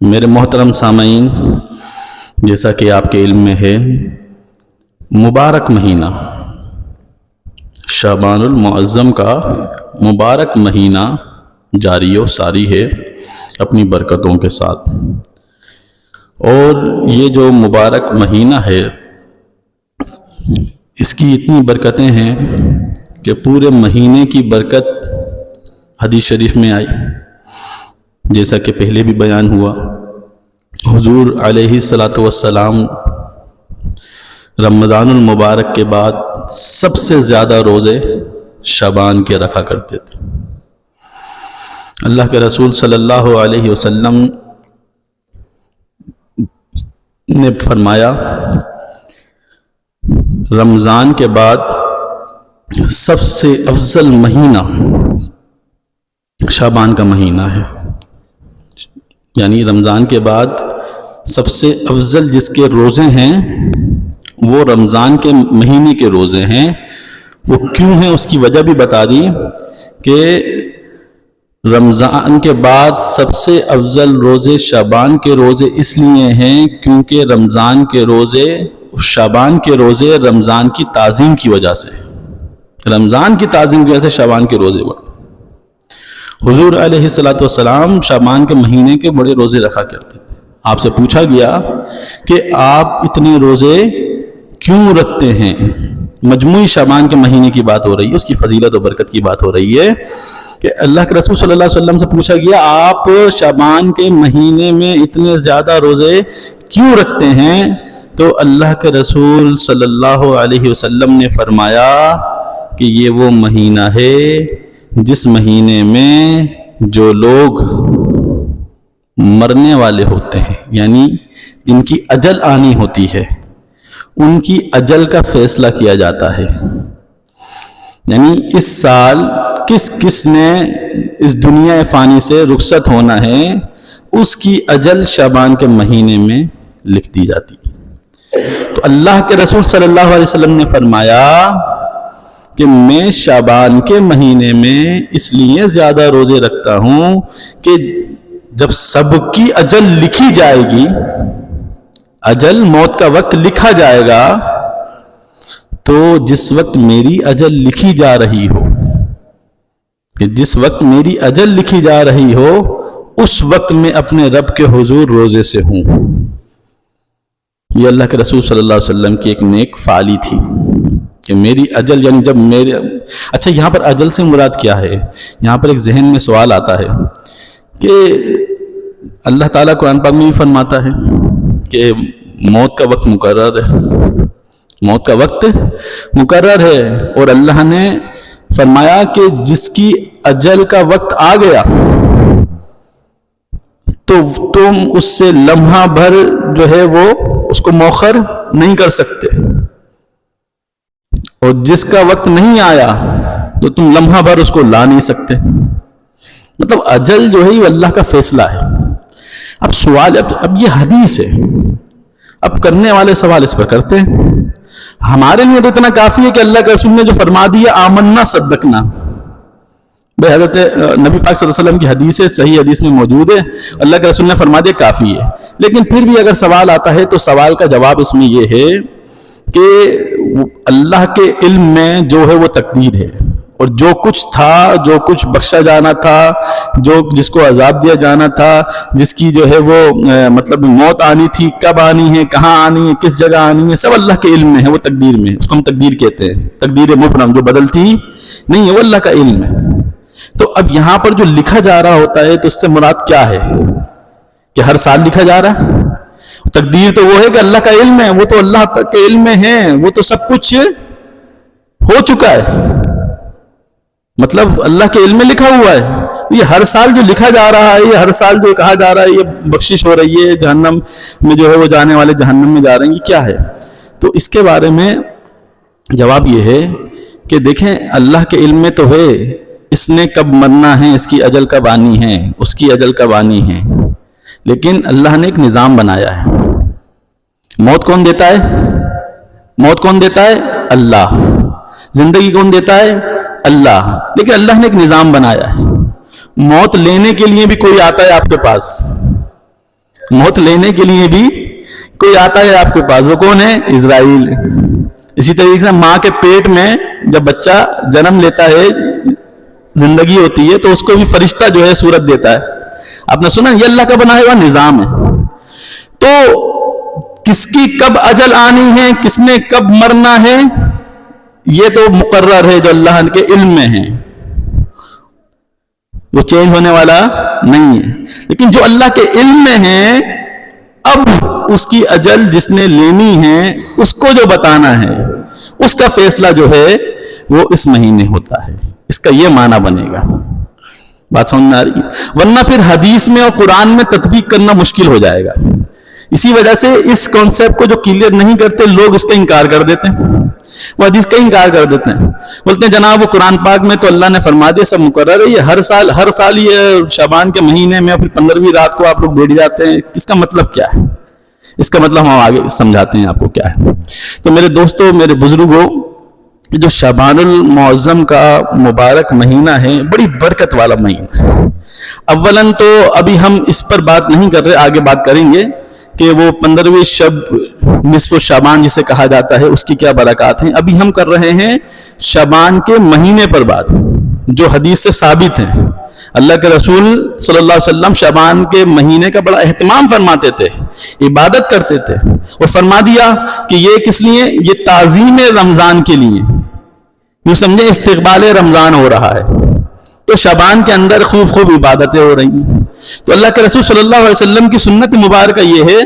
میرے محترم سامعین، جیسا کہ آپ کے علم میں ہے، مبارک مہینہ شعبان المعظم کا مبارک مہینہ جاری و ساری ہے اپنی برکتوں کے ساتھ. اور یہ جو مبارک مہینہ ہے اس کی اتنی برکتیں ہیں کہ پورے مہینے کی برکت حدیث شریف میں آئی. جیسا کہ پہلے بھی بیان ہوا، حضور علیہ الصلاۃ والسلام رمضان المبارک کے بعد سب سے زیادہ روزے شعبان کے رکھا کرتے تھے. اللہ کے رسول صلی اللہ علیہ وسلم نے فرمایا رمضان کے بعد سب سے افضل مہینہ شعبان کا مہینہ ہے. یعنی رمضان کے بعد سب سے افضل جس کے روزے ہیں وہ رمضان کے مہینے کے روزے ہیں. وہ کیوں ہیں اس کی وجہ بھی بتا دی کہ رمضان کے بعد سب سے افضل روزے شعبان کے روزے اس لیے ہیں کیونکہ رمضان کے روزے شعبان کے روزے رمضان کی تعظیم کی وجہ سے، رمضان کی تعظیم کی وجہ سے شعبان کے روزے بڑھے. حضور علیہ الصلاۃ والسلام شعبان کے مہینے کے بڑے روزے رکھا کرتے تھے. آپ سے پوچھا گیا کہ آپ اتنے روزے کیوں رکھتے ہیں؟ مجموعی شعبان کے مہینے کی بات ہو رہی ہے، اس کی فضیلت و برکت کی بات ہو رہی ہے کہ اللہ کے رسول صلی اللہ علیہ وسلم سے پوچھا گیا آپ شعبان کے مہینے میں اتنے زیادہ روزے کیوں رکھتے ہیں؟ تو اللہ کے رسول صلی اللہ علیہ وسلم نے فرمایا کہ یہ وہ مہینہ ہے جس مہینے میں جو لوگ مرنے والے ہوتے ہیں، یعنی جن کی اجل آنی ہوتی ہے، ان کی اجل کا فیصلہ کیا جاتا ہے. یعنی اس سال کس نے اس دنیا فانی سے رخصت ہونا ہے، اس کی اجل شعبان کے مہینے میں لکھ دی جاتی. تو اللہ کے رسول صلی اللہ علیہ وسلم نے فرمایا کہ میں شعبان کے مہینے میں اس لیے زیادہ روزے رکھتا ہوں کہ جب سب کی اجل لکھی جائے گی، اجل موت کا وقت لکھا جائے گا، تو جس وقت میری اجل لکھی جا رہی ہو، کہ جس وقت میری اجل لکھی جا رہی ہو اس وقت میں اپنے رب کے حضور روزے سے ہوں. یہ اللہ کے رسول صلی اللہ علیہ وسلم کی ایک نیک فعالی تھی کہ میری اجل، یعنی جب میرے اچھا یہاں پر اجل سے مراد کیا ہے؟ یہاں پر ایک ذہن میں سوال آتا ہے کہ اللہ تعالیٰ قرآن پاک میں بھی فرماتا ہے کہ موت کا وقت مقرر ہے، موت کا وقت مقرر ہے، اور اللہ نے فرمایا کہ جس کی اجل کا وقت آ گیا تو تم اس سے لمحہ بھر جو ہے وہ اس کو مؤخر نہیں کر سکتے، اور جس کا وقت نہیں آیا تو تم لمحہ بھر اس کو لا نہیں سکتے. مطلب اجل جو ہے وہ اللہ کا فیصلہ ہے. اب سوال اب یہ حدیث ہے، اب کرنے والے سوال اس پر کرتے ہیں. ہمارے لیے تو اتنا کافی ہے کہ اللہ کے رسول نے جو فرما دیا آمنا صدقنا، بھائی حضرت نبی پاک صلی اللہ علیہ وسلم کی حدیث ہے، صحیح حدیث میں موجود ہے، اللہ کے رسول نے فرما دیا کافی ہے. لیکن پھر بھی اگر سوال آتا ہے تو سوال کا جواب اس میں یہ ہے کہ اللہ کے علم میں جو ہے وہ تقدیر ہے، اور جو کچھ تھا، جو کچھ بخشا جانا تھا، جس کو عذاب دیا جانا تھا، جس کی جو ہے وہ مطلب موت آنی تھی، کب آنی ہے، کہاں آنی ہے، کس جگہ آنی ہے، سب اللہ کے علم میں ہے، وہ تقدیر میں ہے. اس کو ہم تقدیر کہتے ہیں، تقدیر مبرم جو بدلتی نہیں ہے، وہ اللہ کا علم ہے. تو اب یہاں پر جو لکھا جا رہا ہوتا ہے تو اس سے مراد کیا ہے؟ کہ ہر سال لکھا جا رہا ہے؟ تقدیر تو وہ ہے کہ اللہ کا علم ہے، وہ تو اللہ کے علم میں ہے، وہ تو سب کچھ ہو چکا ہے، مطلب اللہ کے علم میں لکھا ہوا ہے. یہ ہر سال جو لکھا جا رہا ہے، یہ ہر سال جو کہا جا رہا ہے یہ بخشش ہو رہی ہے، جہنم میں جو ہے وہ جانے والے جہنم میں جا رہے ہیں، یہ کیا ہے؟ تو اس کے بارے میں جواب یہ ہے کہ دیکھیں اللہ کے علم میں تو ہے، اس نے کب مرنا ہے، اس کی اجل کب آنی ہے، اس کی اجل کب آنی ہے، لیکن اللہ نے ایک نظام بنایا ہے. موت کون دیتا ہے؟ موت کون دیتا ہے؟ اللہ. زندگی کون دیتا ہے؟ اللہ. لیکن اللہ نے ایک نظام بنایا ہے. موت لینے کے لیے بھی کوئی آتا ہے آپ کے پاس، موت لینے کے لیے بھی کوئی آتا ہے آپ کے پاس، وہ کون ہے؟ اسرائیل۔ اسی طریقے سے ماں کے پیٹ میں جب بچہ جنم لیتا ہے، زندگی ہوتی ہے، تو اس کو بھی فرشتہ جو ہے صورت دیتا ہے۔ آپ نے سنا یہ اللہ کا بنایا ہوا نظام ہے۔ تو کس کی کب اجل آنی ہے، کس نے کب مرنا ہے، یہ تو مقرر ہے جو اللہ کے علم میں ہے، وہ چینج ہونے والا نہیں ہے۔ لیکن جو اللہ کے علم میں ہے، اب اس کی اجل جس نے لینی ہے اس کو جو بتانا ہے، اس کا فیصلہ جو ہے وہ اس مہینے ہوتا ہے۔ اس کا یہ معنی بنے گا۔ بات سمجھ میں آ رہی ہے؟ ورنہ پھر حدیث میں اور قرآن میں تطبیق کرنا مشکل ہو جائے گا۔ اسی وجہ سے اس کانسیپٹ کو جو کلیئر نہیں کرتے لوگ اس کا انکار کر دیتے ہیں، وہ حدیث کا انکار کر دیتے ہیں، بولتے ہیں جناب وہ قرآن پاک میں تو اللہ نے فرما دیا، سب مقرر ہے، یہ ہر سال یہ شعبان کے مہینے میں پھر 15ویں رات کو آپ لوگ بیٹھ جاتے ہیں، اس کا مطلب کیا ہے؟ اس کا مطلب ہم آگے سمجھاتے ہیں آپ کو کیا ہے۔ تو میرے دوستوں، میرے بزرگوں، جو شعبان المعظم کا مبارک مہینہ ہے، بڑی برکت والا مہینہ ہے۔ اولاً تو ابھی ہم اس پر بات نہیں کر رہے، آگے بات کریں گے کہ وہ 15ویں شب نصف شعبان جسے کہا جاتا ہے اس کی کیا برکات ہیں۔ ابھی ہم کر رہے ہیں شعبان کے مہینے پر بات، جو حدیث سے ثابت ہیں۔ اللہ کے رسول صلی اللہ علیہ وسلم شعبان کے مہینے کا بڑا اہتمام فرماتے تھے، عبادت کرتے تھے، اور فرما دیا کہ یہ کس لیے؟ یہ تعظیم رمضان کے لیے، یوں سمجھے استقبال رمضان ہو رہا ہے، تو شعبان کے اندر خوب عبادتیں ہو رہی ہیں۔ تو اللہ کے رسول صلی اللہ علیہ وسلم کی سنت مبارکہ یہ ہے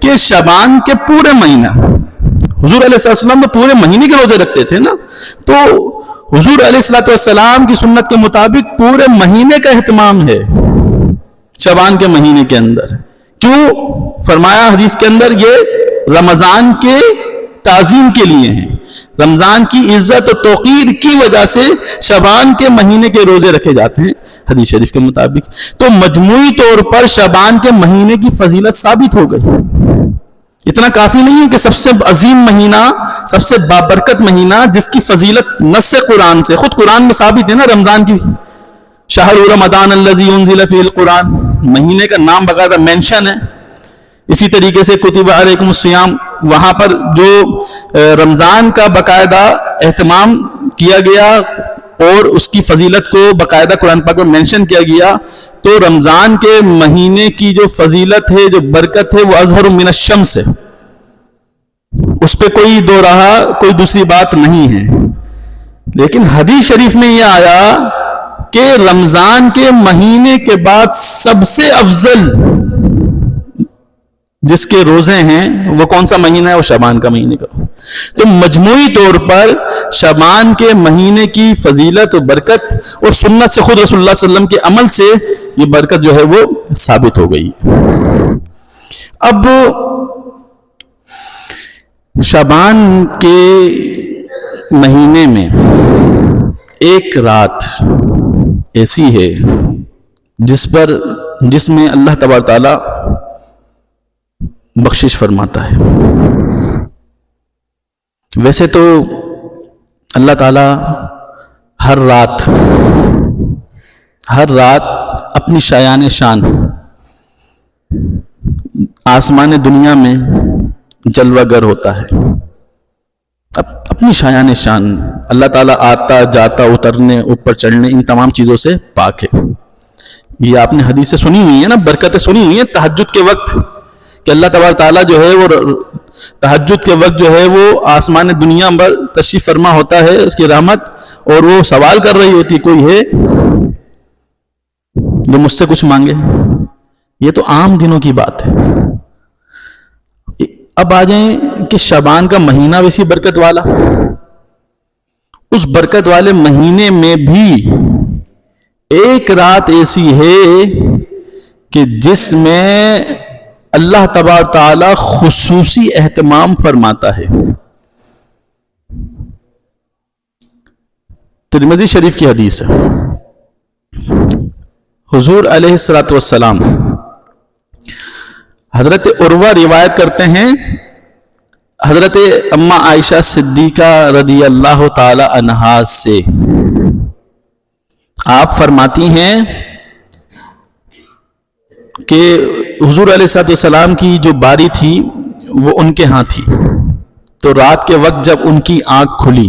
کہ شعبان کے پورے مہینہ، حضور علیہ السلام تو پورے مہینے کے روزے رکھتے تھے نا، تو حضور علیہ السلام کی سنت کے مطابق پورے مہینے کا اہتمام ہے شعبان کے مہینے کے اندر۔ کیوں؟ فرمایا حدیث کے اندر یہ رمضان کے تعظیم کے لیے ہیں، رمضان کی عزت و توقیر کی وجہ سے شعبان کے مہینے کے روزے رکھے جاتے ہیں حدیث شریف کے مطابق۔ تو مجموعی طور پر شعبان کے مہینے کی فضیلت ثابت ہو گئی۔ اتنا کافی نہیں ہے کہ سب سے عظیم مہینہ، سب سے بابرکت مہینہ جس کی فضیلت نص قرآن سے، خود قرآن میں ثابت ہے نا رمضان کی، شہر رمضان الذی انزل فیہ القرآن، مہینے کا نام باقاعدہ مینشن ہے۔ اسی طریقے سے کتب علیکم الصیام، وہاں پر جو رمضان کا باقاعدہ اہتمام کیا گیا اور اس کی فضیلت کو باقاعدہ قرآن پاک میں مینشن کیا گیا، تو رمضان کے مہینے کی جو فضیلت ہے، جو برکت ہے، وہ اظہر من الشمس ہے، اس پہ کوئی دو راہ، کوئی دوسری بات نہیں ہے۔ لیکن حدیث شریف میں یہ آیا کہ رمضان کے مہینے کے بعد سب سے افضل جس کے روزے ہیں وہ کون سا مہینہ ہے؟ وہ شعبان کا مہینے کا۔ تو مجموعی طور پر شعبان کے مہینے کی فضیلت و برکت اور سنت سے، خود رسول اللہ صلی اللہ علیہ وسلم کے عمل سے یہ برکت جو ہے وہ ثابت ہو گئی۔ اب شعبان کے مہینے میں ایک رات ایسی ہے جس میں اللہ تبارک تعالیٰ بخشش فرماتا ہے۔ ویسے تو اللہ تعالیٰ ہر رات اپنی شایان شان آسمان دنیا میں جلوہ گر ہوتا ہے، اپنی شایان شان اللہ تعالیٰ آتا جاتا، اترنے، اوپر چڑھنے، ان تمام چیزوں سے پاک ہے۔ یہ آپ نے حدیث سے سنی ہوئی ہے نا، برکتیں سنی ہوئی ہیں تہجد کے وقت، کہ اللہ تبارک تعالیٰ جو ہے وہ تہجد کے وقت جو ہے وہ آسمان دنیا پر تشریف فرما ہوتا ہے، اس کی رحمت، اور وہ سوال کر رہی ہوتی کوئی ہے جو مجھ سے کچھ مانگے۔ یہ تو عام دنوں کی بات ہے۔ اب آ جائیں کہ شعبان کا مہینہ ویسی برکت والا، اس برکت والے مہینے میں بھی ایک رات ایسی ہے کہ جس میں اللہ تبارک تعالی خصوصی اہتمام فرماتا ہے۔ ترمذی شریف کی حدیث ہے، حضور علیہ الصلوۃ والسلام حضرت عروہ روایت کرتے ہیں حضرت اما عائشہ صدیقہ رضی اللہ تعالی عنہا سے، آپ فرماتی ہیں کہ حضور علیہ السلام کی جو باری تھی وہ ان کے ہاں تھی، تو رات کے وقت جب ان کی آنکھ کھلی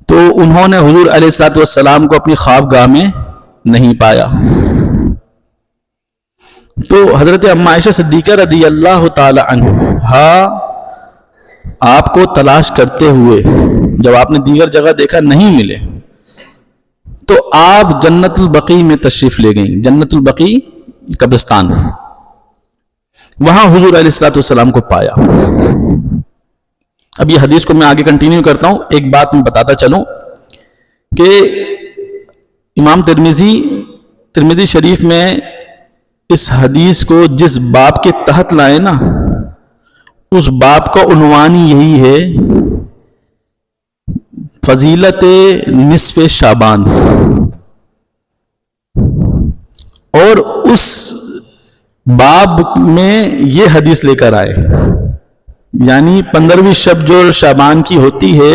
تو انہوں نے حضور علیہ السلام کو اپنی خوابگاہ میں نہیں پایا. تو حضرت اما عائشہ صدیقہ رضی اللہ تعالی عنہا آپ کو تلاش کرتے ہوئے جب آپ نے دیگر جگہ دیکھا نہیں ملے تو آپ جنت البقیع میں تشریف لے گئیں. جنت البقیع قبرستان، وہاں حضور علیہ السلام کو پایا. اب یہ حدیث کو میں آگے کنٹینیو کرتا ہوں. ایک بات میں بتاتا چلوں کہ امام ترمذی شریف میں اس حدیث کو جس باب کے تحت لائے نا، اس باب کا عنوان یہی ہے فضیلت نصف شعبان، اور اس باب میں یہ حدیث لے کر آئے ہیں. یعنی 15ویں شب جو شعبان کی ہوتی ہے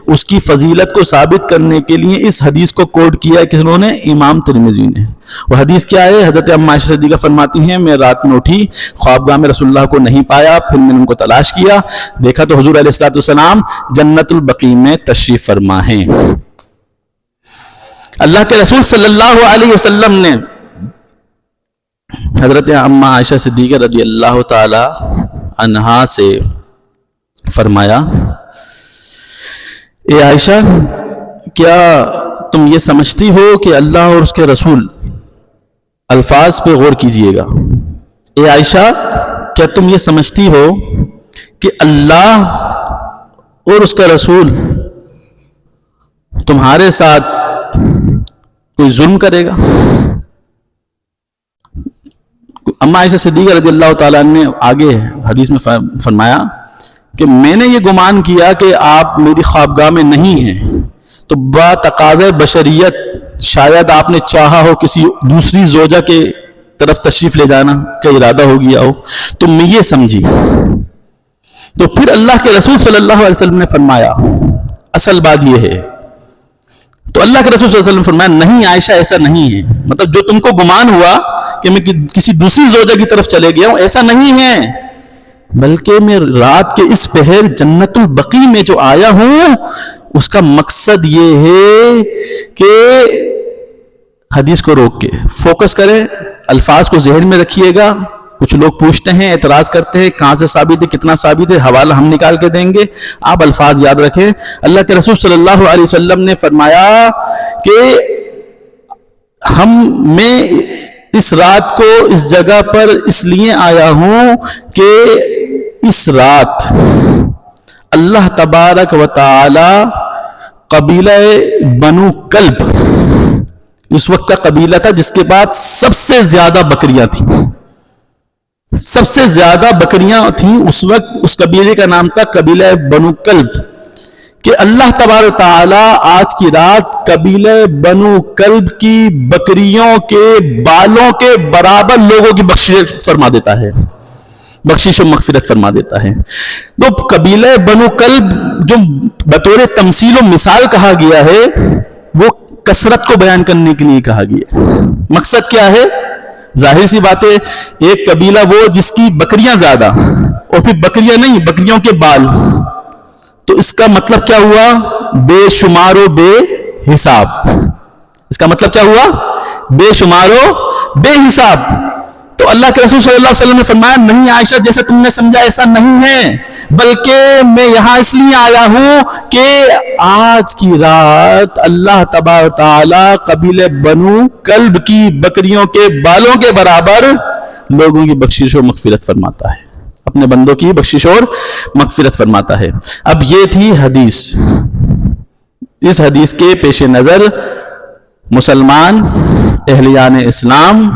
اس کی فضیلت کو ثابت کرنے کے لیے اس حدیث کو کوٹ کیا ہے کس نے؟ امام ترمذی نے. وہ حدیث کیا ہے؟ حضرت اما عائشہ صدیقہ فرماتی ہیں میں رات میں اٹھی، خوابگاہ میں رسول اللہ کو نہیں پایا، پھر میں نے ان کو تلاش کیا، دیکھا تو حضور علیہ السلام جنت البقیع میں تشریف فرما ہیں. اللہ کے رسول صلی اللہ علیہ وسلم نے حضرت اما عائشہ صدیقہ رضی اللہ تعالی عنہا سے فرمایا اے عائشہ، کیا تم یہ سمجھتی ہو کہ اللہ اور اس کے رسول، الفاظ پہ غور کیجئے گا، اے عائشہ کیا تم یہ سمجھتی ہو کہ اللہ اور اس کا رسول تمہارے ساتھ کوئی ظلم کرے گا؟ اما عائشہ صدیقہ رضی اللہ تعالیٰ نے آگے حدیث میں فرمایا کہ میں نے یہ گمان کیا کہ آپ میری خوابگاہ میں نہیں ہیں، تو با تقاضۂ بشریت شاید آپ نے چاہا ہو کسی دوسری زوجہ کے طرف تشریف لے جانا کا ارادہ ہو گیا ہو، تو میں یہ سمجھی. تو پھر اللہ کے رسول صلی اللہ علیہ وسلم نے فرمایا اصل بات یہ ہے. تو اللہ کے رسول صلی اللہ علیہ وسلم نے فرمایا نہیں عائشہ ایسا نہیں ہے، مطلب جو تم کو گمان ہوا کہ میں کسی دوسری زوجہ کی طرف چلے گیا ہوں ایسا نہیں ہے، بلکہ میں رات کے اس پہر جنت البقیع میں جو آیا ہوں اس کا مقصد یہ ہے کہ حدیث کو روک کے فوکس کریں، الفاظ کو ذہن میں رکھیے گا. کچھ لوگ پوچھتے ہیں، اعتراض کرتے ہیں کہاں سے ثابت ہے، کتنا ثابت ہے، حوالہ ہم نکال کے دیں گے. آپ الفاظ یاد رکھیں. اللہ کے رسول صلی اللہ علیہ وسلم نے فرمایا کہ میں اس رات کو اس جگہ پر اس لیے آیا ہوں کہ اس رات اللہ تبارک و تعالی قبیلہ بنو کلب، اس وقت کا قبیلہ تھا جس کے بعد سب سے زیادہ بکریاں تھیں، سب سے زیادہ بکریاں تھیں اس وقت. اس قبیلے کا نام تھا قبیلہ بنو کلب، کہ اللہ تبارک تعالیٰ آج کی رات قبیلہ بنو کلب کی بکریوں کے بالوں کے برابر لوگوں کی بخشش فرما دیتا ہے، بخشش و مغفرت فرما دیتا ہے. تو قبیلہ بنو کلب جو بطور تمثیل و مثال کہا گیا ہے وہ کثرت کو بیان کرنے کے لیے کہا گیا. مقصد کیا ہے؟ ظاہر سی بات ہے، ایک قبیلہ وہ جس کی بکریاں زیادہ، اور پھر بکریاں نہیں، بکریوں کے بال. تو اس کا مطلب کیا ہوا؟ بے شمار و بے حساب. اس کا مطلب کیا ہوا؟ بے شمار و بے حساب. تو اللہ کے رسول صلی اللہ علیہ وسلم نے فرمایا نہیں عائشہ جیسا تم نے سمجھا ایسا نہیں ہے، بلکہ میں یہاں اس لیے آیا ہوں کہ آج کی رات اللہ تبارک تعالی قبیلہ بنو کلب کی بکریوں کے بالوں کے برابر لوگوں کی بخشش و مغفرت فرماتا ہے، اپنے بندوں کی بخشش اور مغفرت فرماتا ہے. اب یہ تھی حدیث. اس حدیث کے پیش نظر مسلمان اہلیان اسلام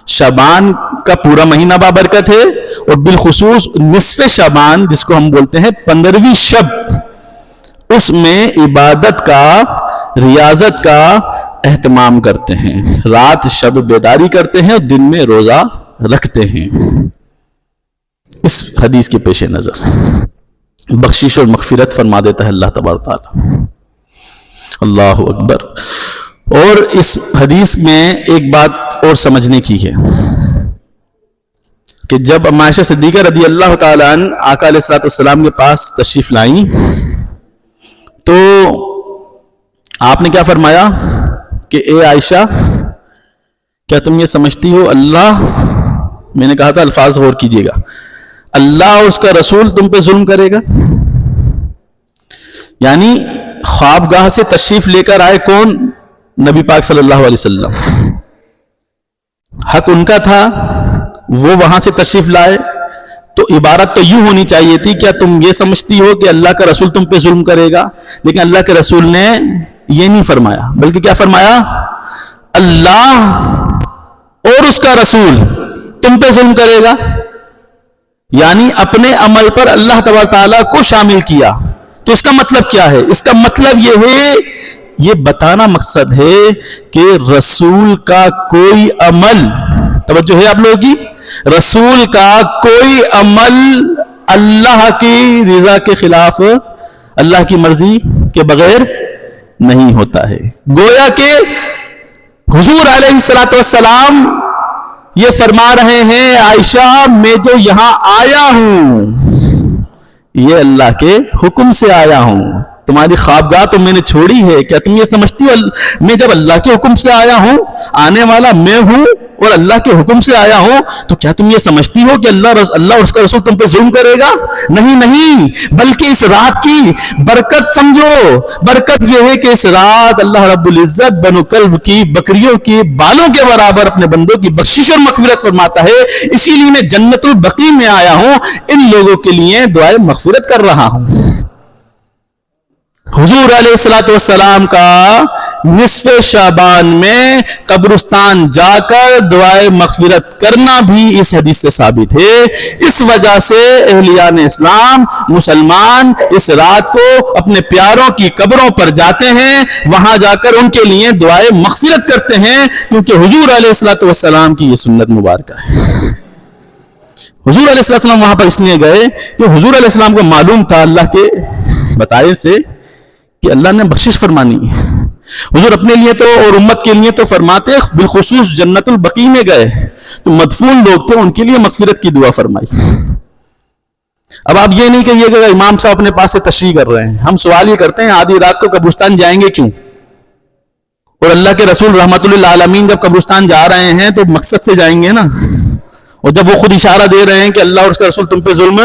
شعبان کا پورا مہینہ بابرکت ہے، اور بالخصوص نصف شعبان جس کو ہم بولتے ہیں 15ویں شب، اس میں عبادت کا، ریاضت کا اہتمام کرتے ہیں. رات شب بیداری کرتے ہیں اور دن میں روزہ رکھتے ہیں. اس حدیث کے پیش نظر بخشش اور مغفرت فرما دیتا ہے اللہ تبارک تعالی. اللہ اکبر. اور اس حدیث میں ایک بات اور سمجھنے کی ہے کہ جب عائشہ صدیقہ رضی اللہ تعالیٰ عنہ آقا علیہ الصلوۃ والسلام کے پاس تشریف لائیں تو آپ نے کیا فرمایا کہ اے عائشہ کیا تم یہ سمجھتی ہو اللہ، میں نے کہا تھا الفاظ غور کیجیے گا، اللہ اور اس کا رسول تم پہ ظلم کرے گا؟ یعنی خوابگاہ سے تشریف لے کر آئے کون؟ نبی پاک صلی اللہ علیہ وسلم، حق ان کا تھا، وہ وہاں سے تشریف لائے، تو عبارت تو یوں ہونی چاہیے تھی کیا تم یہ سمجھتی ہو کہ اللہ کا رسول تم پہ ظلم کرے گا؟ لیکن اللہ کے رسول نے یہ نہیں فرمایا، بلکہ کیا فرمایا؟ اللہ اور اس کا رسول تم پہ ظلم کرے گا، یعنی اپنے عمل پر اللہ تبارک تعالیٰ کو شامل کیا۔ تو اس کا مطلب کیا ہے؟ اس کا مطلب یہ ہے، یہ بتانا مقصد ہے کہ رسول کا کوئی عمل، توجہ ہے آپ لوگوں کی، رسول کا کوئی عمل اللہ کی رضا کے خلاف، اللہ کی مرضی کے بغیر نہیں ہوتا ہے۔ گویا کہ حضور علیہ الصلوۃ والسلام یہ فرما رہے ہیں عائشہ میں جو یہاں آیا ہوں یہ اللہ کے حکم سے آیا ہوں، تمہاری خوابگاہ تو میں نے چھوڑی ہے، کیا تم یہ سمجھتی ہو میں جب اللہ کے حکم سے آیا ہوں، آنے والا میں ہوں اور اللہ کے حکم سے آیا ہوں، تو کیا تم یہ سمجھتی ہو کہ اللہ اور اس کا رسول تم پہ ظلم کرے گا؟ نہیں، بلکہ اس رات کی برکت سمجھو، برکت یہ ہے کہ اس رات اللہ رب العزت بنو کلب کی بکریوں کی بالوں کے برابر اپنے بندوں کی بخشش اور مغفرت فرماتا ہے، اسی لیے میں جنت البقیع میں آیا ہوں، ان لوگوں کے لیے دعائے مغفرت کر رہا ہوں۔ حضور علیہ الصلوۃ والسلام کا نصف شعبان میں قبرستان جا کر دعائے مغفرت کرنا بھی اس حدیث سے ثابت ہے۔ اس وجہ سے اہلیان اسلام مسلمان اس رات کو اپنے پیاروں کی قبروں پر جاتے ہیں، وہاں جا کر ان کے لیے دعائے مغفرت کرتے ہیں، کیونکہ حضور علیہ الصلوۃ والسلام کی یہ سنت مبارکہ ہے۔ حضور علیہ السلام وہاں پر اس لیے گئے کہ حضور علیہ السلام کو معلوم تھا اللہ کے بتائے سے کہ اللہ نے بخشش فرمانی ہے۔ حضور اپنے لیے تو اور امت کے لیے تو فرماتے، بالخصوص جنت البقیع میں گئے تو مدفون لوگ تھے، ان کے لیے مغفرت کی دعا فرمائی۔ اب آپ یہ نہیں کہیے کہ امام صاحب اپنے پاس سے تشریح کر رہے ہیں، ہم سوال یہ کرتے ہیں آدھی رات کو قبرستان جائیں گے کیوں؟ اور اللہ کے رسول رحمت للعالمین جب قبرستان جا رہے ہیں تو مقصد سے جائیں گے نا، اور جب وہ خود اشارہ دے رہے ہیں کہ اللہ اور اس کا رسول تم پہ ظلم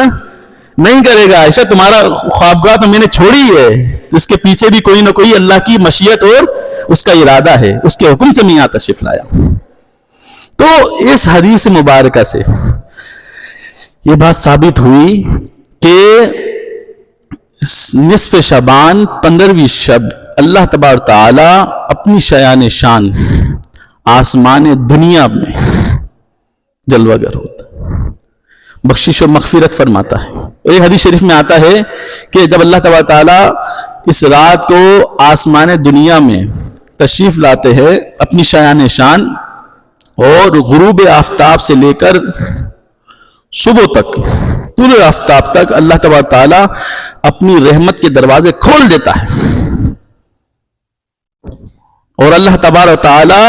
نہیں کرے گا، عائشہ تمہارا خوابگاہ تو میں نے چھوڑی ہے، تو اس کے پیچھے بھی کوئی نہ کوئی اللہ کی مشیت اور اس کا ارادہ ہے، اس کے حکم سے میاں تشریف لایا۔ تو اس حدیث مبارکہ سے یہ بات ثابت ہوئی کہ نصف شعبان 15ویں شب اللہ تبارک تعالی اپنی شیان شان آسمان دنیا میں جلوہ گر ہوتا ہے، بخشش و مغفرت فرماتا ہے۔ ایک حدیث شریف میں آتا ہے کہ جب اللہ تبارک تعالیٰ اس رات کو آسمان دنیا میں تشریف لاتے ہیں اپنی شیان شان، اور غروب آفتاب سے لے کر صبح تک، طلوع آفتاب تک اللہ تبارک تعالیٰ اپنی رحمت کے دروازے کھول دیتا ہے، اور اللہ تبارک تعالیٰ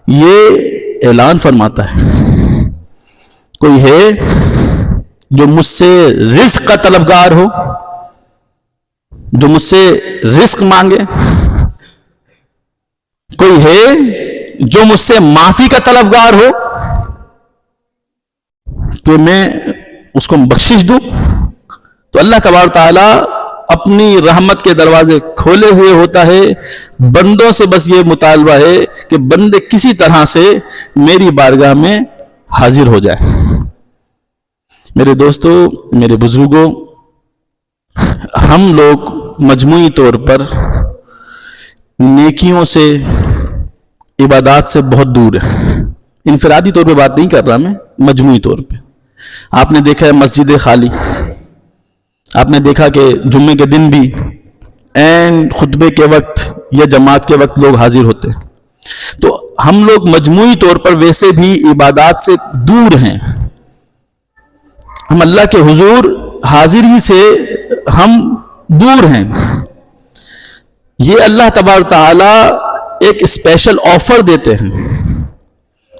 یہ اعلان فرماتا ہے کوئی ہے جو مجھ سے رزق کا طلبگار ہو، جو مجھ سے رزق مانگے، کوئی ہے جو مجھ سے معافی کا طلبگار ہو تو میں اس کو بخشش دوں۔ تو اللہ تبارک تعالیٰ اپنی رحمت کے دروازے کھولے ہوئے ہوتا ہے، بندوں سے بس یہ مطالبہ ہے کہ بندے کسی طرح سے میری بارگاہ میں حاضر ہو جائے۔ میرے دوستو، میرے بزرگوں، ہم لوگ مجموعی طور پر نیکیوں سے، عبادات سے بہت دور ہیں۔ انفرادی طور پہ بات نہیں کر رہا میں، مجموعی طور پہ آپ نے دیکھا ہے مسجد خالی، آپ نے دیکھا کہ جمعے کے دن بھی عین خطبے کے وقت یا جماعت کے وقت لوگ حاضر ہوتے ہیں۔ تو ہم لوگ مجموعی طور پر ویسے بھی عبادات سے دور ہیں، ہم اللہ کے حضور حاضری سے ہم دور ہیں۔ یہ اللہ تبارک تعالی ایک اسپیشل آفر دیتے ہیں،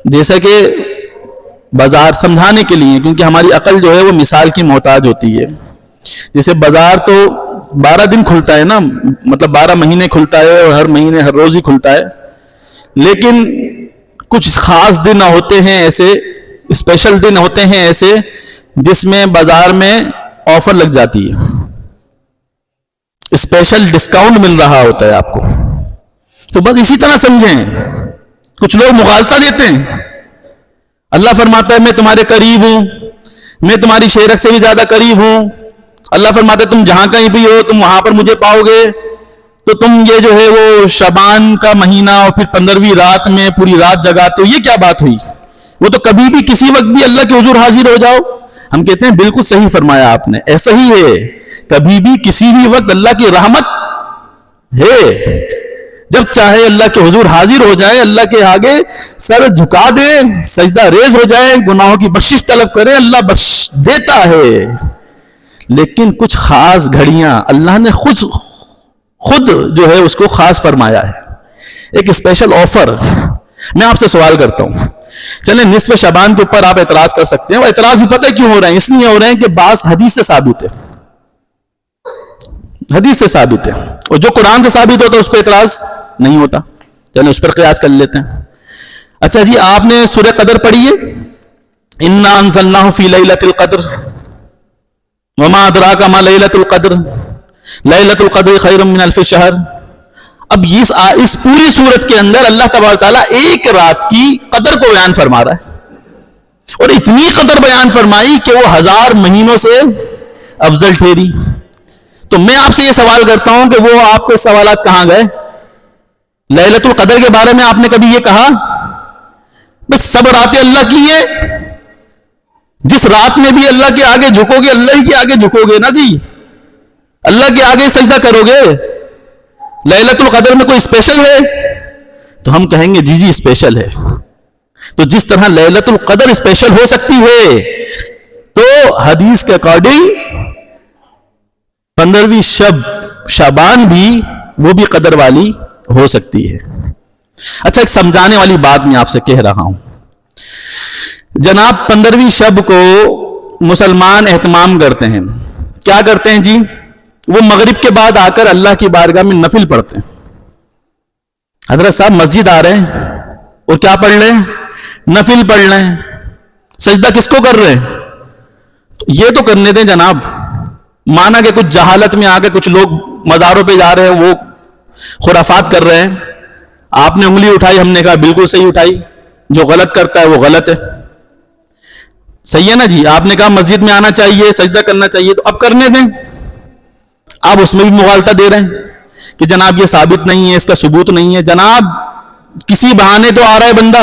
جیسا کہ بازار سمجھانے کے لیے، کیونکہ ہماری عقل جو ہے وہ مثال کی محتاج ہوتی ہے. جیسے بازار تو 12 دن کھلتا ہے نا، مطلب 12 مہینے کھلتا ہے اور ہر مہینے ہر روز ہی کھلتا ہے، لیکن کچھ خاص دن ہوتے ہیں ایسے، اسپیشل دن ہوتے ہیں ایسے جس میں بازار میں آفر لگ جاتی ہے، اسپیشل ڈسکاؤنٹ مل رہا ہوتا ہے آپ کو. تو بس اسی طرح سمجھیں. کچھ لوگ مغالطہ دیتے ہیں. اللہ فرماتا ہے میں تمہارے قریب ہوں، میں تمہاری شیرک سے بھی زیادہ قریب ہوں. اللہ فرماتا ہے تم جہاں کہیں بھی ہو تم وہاں پر مجھے پاؤ گے. تو تم یہ جو ہے وہ شعبان کا مہینہ اور پھر 15ویں رات میں پوری رات جگاتے ہو، یہ کیا بات ہوئی؟ وہ تو کبھی بھی کسی وقت بھی اللہ کے حضور حاضر ہو جاؤ. ہم کہتے ہیں بالکل صحیح فرمایا آپ نے، ایسا ہی ہے. کبھی بھی کسی بھی وقت اللہ کی رحمت ہے، جب چاہے اللہ کے حضور حاضر ہو جائے، اللہ کے آگے سر جھکا دے، سجدہ ریز ہو جائے، گناہوں کی بخشش طلب کرے، اللہ بخش دیتا ہے. لیکن کچھ خاص گھڑیاں اللہ نے خود جو ہے اس کو خاص فرمایا ہے، ایک اسپیشل آفر. میں آپ سے سوال کرتا ہوں، چلیں نصف شعبان کے اوپر آپ اعتراض کر سکتے ہیں، وہ اعتراض بھی پتہ کیوں ہو رہے ہیں؟ اس لیے ہو رہے ہیں کہ بعض حدیث سے ثابت ہے، حدیث سے ثابت ہے، اور جو قرآن سے ثابت ہوتا ہے اس پہ اعتراض نہیں ہوتا. چلیں اس پر قیاس کر لیتے ہیں. اچھا جی، آپ نے سورہ قدر پڑھی ہے؟ انا انزلناہ فی لیلۃ القدر وما ادراک ما لیلۃ القدر لیلۃ القدر خیر من الف شہر. اب اس پوری سورت کے اندر اللہ تبارک تعالیٰ ایک رات کی قدر کو بیان فرما رہا ہے، اور اتنی قدر بیان فرمائی کہ وہ 1000 مہینوں سے افضل ٹھہری. تو میں آپ سے یہ سوال کرتا ہوں کہ وہ آپ کے سوالات کہاں گئے؟ لیلۃ القدر کے بارے میں آپ نے کبھی یہ کہا؟ بس سب راتیں اللہ کی ہیں، جس رات میں بھی اللہ کے آگے جھکو گے اللہ ہی کے آگے جھکو گے نا جی، اللہ کے آگے سجدہ کرو گے. لیلۃ القدر میں کوئی اسپیشل ہے؟ تو ہم کہیں گے جی جی اسپیشل ہے. تو جس طرح لیلۃ القدر اسپیشل ہو سکتی ہے، تو حدیث کے اکارڈنگ 15ویں شعبان بھی وہ بھی قدر والی ہو سکتی ہے. اچھا، ایک سمجھانے والی بات میں آپ سے کہہ رہا ہوں. جناب 15ویں شب کو مسلمان اہتمام کرتے ہیں. کیا کرتے ہیں جی؟ وہ مغرب کے بعد آ کر اللہ کی بارگاہ میں نفل پڑھتے ہیں. حضرت صاحب مسجد آ رہے ہیں اور کیا پڑھ رہے ہیں؟ نفل پڑھ رہے ہیں. سجدہ کس کو کر رہے ہیں؟ یہ تو کرنے دیں جناب. مانا کہ کچھ جہالت میں آ کے کچھ لوگ مزاروں پہ جا رہے ہیں، وہ خرافات کر رہے ہیں. آپ نے انگلی اٹھائی، ہم نے کہا بالکل صحیح اٹھائی، جو غلط کرتا ہے وہ غلط ہے. صحیح ہے نا جی؟ آپ نے کہا مسجد میں آنا چاہیے، سجدہ کرنا چاہیے، تو اب کرنے دیں. آپ اس میں بھی مغالطہ دے رہے ہیں کہ جناب یہ ثابت نہیں ہے، اس کا ثبوت نہیں ہے. جناب کسی بہانے تو آ رہا ہے بندہ،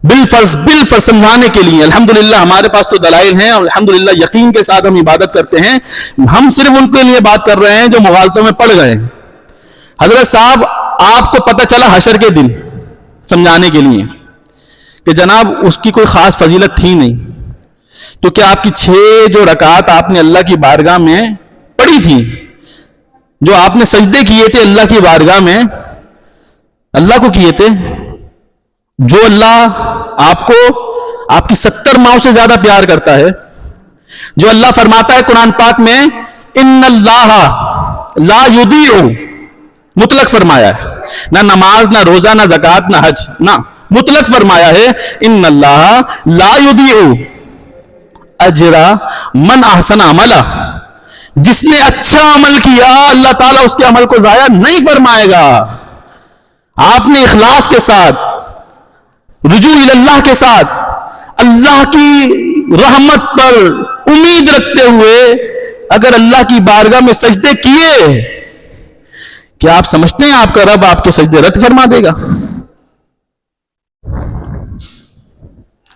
بالفرض سمجھانے کے لیے. الحمدللہ ہمارے پاس تو دلائل ہیں، اور الحمدللہ یقین کے ساتھ ہم عبادت کرتے ہیں. ہم صرف ان کے لیے بات کر رہے ہیں جو مغالطوں میں پڑ گئے. حضرت صاحب آپ کو پتہ چلا حشر کے دن سمجھانے کے لیے کہ جناب اس کی کوئی خاص فضیلت تھی نہیں، تو کیا آپ کی 6 جو رکعات آپ نے اللہ کی بارگاہ میں پڑھی تھی، جو آپ نے سجدے کیے تھے اللہ کی بارگاہ میں، اللہ کو کیے تھے، جو اللہ آپ کو آپ کی 70 ماؤں سے زیادہ پیار کرتا ہے، جو اللہ فرماتا ہے قرآن پاک میں ان اللہ لا یضیع، مطلق فرمایا ہے، نہ نماز نہ روزہ نہ زکوٰۃ نہ حج، نہ مطلق فرمایا ہے ان اللہ لا یضیع اجر من احسن عملا. جس نے اچھا عمل کیا اللہ تعالیٰ اس کے عمل کو ضائع نہیں فرمائے گا. آپ نے اخلاص کے ساتھ، رجوع اللہ کے ساتھ، اللہ کی رحمت پر امید رکھتے ہوئے اگر اللہ کی بارگاہ میں سجدے کیے، کیا آپ سمجھتے ہیں آپ کا رب آپ کے سجدے رد فرما دے گا؟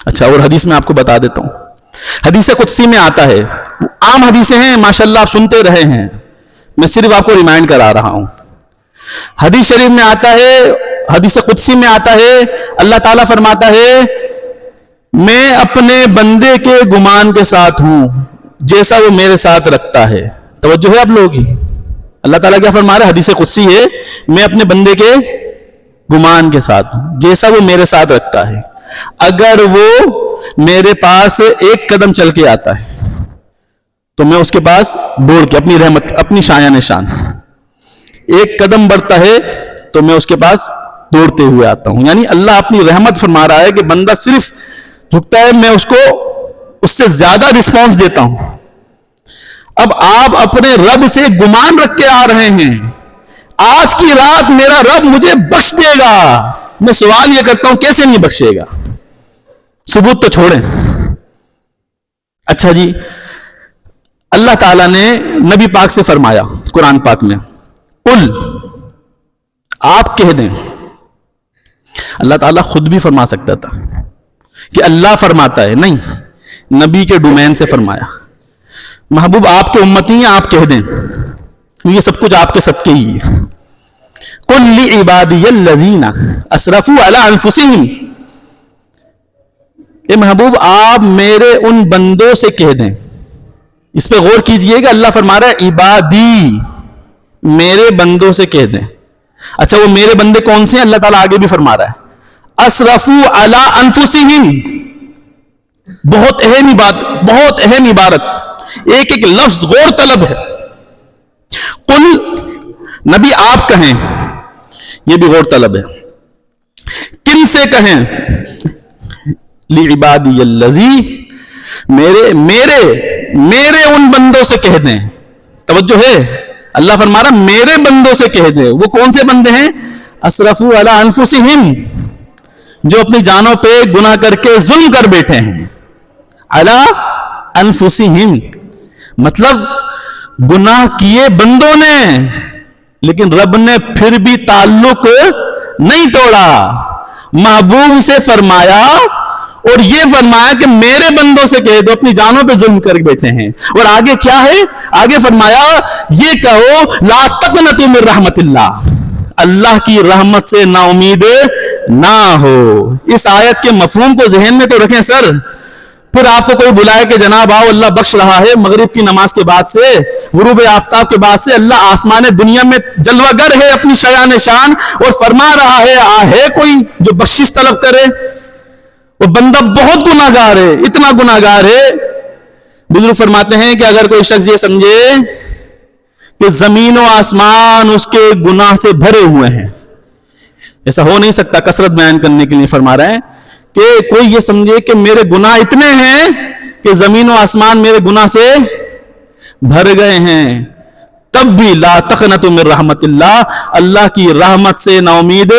اچھا، اور حدیث میں آپ کو بتا دیتا ہوں. حدیث قدسی میں آتا ہے، عام حدیثیں ہیں ماشاءاللہ آپ سنتے رہے ہیں، میں صرف آپ کو ریمائنڈ کرا رہا ہوں. حدیث شریف میں آتا ہے، حدیث قدسی میں آتا ہے، اللہ تعالیٰ فرماتا ہے میں اپنے بندے کے گمان کے ساتھ ہوں جیسا وہ میرے ساتھ رکھتا ہے. توجہ ہے آپ لوگوں کی؟ اللہ تعالیٰ کیا فرما رہا ہے؟ حدیث قدسی ہے، میں اپنے بندے کے گمان کے ساتھ جیسا وہ میرے ساتھ رکھتا ہے. اگر وہ میرے پاس ایک قدم چل کے آتا ہے تو میں اس کے پاس دوڑ کے اپنی رحمت اپنی شایان شان, ایک قدم بڑھتا ہے تو میں اس کے پاس دوڑتے ہوئے آتا ہوں. یعنی اللہ اپنی رحمت فرما رہا ہے کہ بندہ صرف جھکتا ہے, میں اس کو اس سے زیادہ رسپانس دیتا ہوں. اب آپ اپنے رب سے گمان رکھ کے آ رہے ہیں, آج کی رات میرا رب مجھے بخش دے گا. میں سوال یہ کرتا ہوں کیسے نہیں بخشے گا؟ ثبوت تو چھوڑیں. اچھا جی, اللہ تعالیٰ نے نبی پاک سے فرمایا قرآن پاک میں, قل, آپ کہہ دیں. اللہ تعالیٰ خود بھی فرما سکتا تھا کہ اللہ فرماتا ہے, نہیں, نبی کے ڈومین سے فرمایا. محبوب آپ کے امتی ہیں, آپ کہہ دیں, یہ سب کچھ آپ کے صدقے ہی ہے. قل لعبادی الذین اسرفوا علی انفسہم, اے محبوب آپ میرے ان بندوں سے کہہ دیں. اس پہ غور کیجئے کہ اللہ فرما رہا ہے عبادی, میرے بندوں سے کہہ دیں. اچھا وہ میرے بندے کون سے ہیں؟ اللہ تعالیٰ آگے بھی فرما رہا ہے اسرفوا علی انفسہم. بہت اہم بات, بہت اہم عبارت, ایک ایک لفظ غور طلب ہے. قل, نبی آپ کہیں, یہ بھی غور طلب ہے. کن سے کہیں؟ لعبادی الذی, میرے ان بندوں سے کہہ دیں. توجہ ہے, اللہ فرما رہا میرے بندوں سے کہہ دیں. وہ کون سے بندے ہیں؟ اسرفوا علی انفسہم, جو اپنی جانوں پہ گناہ کر کے ظلم کر بیٹھے ہیں. علی انفسہم مطلب گناہ کیے بندوں نے, لیکن رب نے پھر بھی تعلق نہیں توڑا. محبوب سے فرمایا اور یہ فرمایا کہ میرے بندوں سے کہہ دو اپنی جانوں پہ ظلم کر بیٹھے ہیں. اور آگے کیا ہے؟ آگے فرمایا یہ کہو لا تقنطوا من رحمت اللہ, اللہ کی رحمت سے نا امید نہ ہو. اس آیت کے مفہوم کو ذہن میں تو رکھیں سر. پھر آپ کو کوئی بلائے کہ جناب آؤ اللہ بخش رہا ہے, مغرب کی نماز کے بعد سے, غروب آفتاب کے بعد سے اللہ آسمان دنیا میں جلوہ گر ہے اپنی شایان شان, اور فرما رہا ہے کوئی جو بخشش طلب کرے. وہ بندہ بہت گناہگار ہے, اتنا گناہگار ہے. بزرگ فرماتے ہیں کہ اگر کوئی شخص یہ سمجھے کہ زمین و آسمان اس کے گناہ سے بھرے ہوئے ہیں, ایسا ہو نہیں سکتا. کثرت بیان کرنے کے لیے فرما رہے ہیں کہ کوئی یہ سمجھے کہ میرے گناہ اتنے ہیں کہ زمین و آسمان میرے گناہ سے بھر گئے ہیں, تب بھی لا تقنطوا من رحمت اللہ, اللہ کی رحمت سے نا امید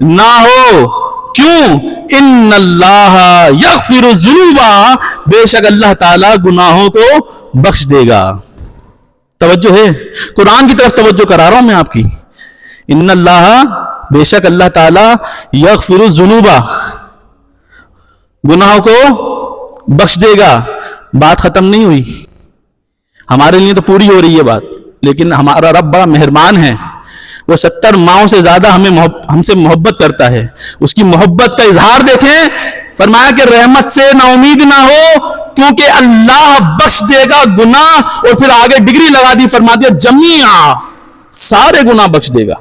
نہ ہو. کیوں؟ ان اللہ یغفر الذنوب, بے شک اللہ تعالیٰ گناہوں کو بخش دے گا. توجہ ہے, قرآن کی طرف توجہ کرا رہا ہوں میں آپ کی. ان اللہ, بے شک اللہ تعالیٰ, یغفر الذنوب, گناہوں کو بخش دے گا. بات ختم نہیں ہوئی, ہمارے لیے تو پوری ہو رہی ہے بات, لیکن ہمارا رب بڑا مہربان ہے. وہ 70 ماؤں سے زیادہ ہم سے محبت کرتا ہے. اس کی محبت کا اظہار دیکھیں, فرمایا کہ رحمت سے نا امید نہ ہو کیونکہ اللہ بخش دے گا گناہ. اور پھر آگے ڈگری لگا دی, فرما دیا جمیعا, سارے گناہ بخش دے گا,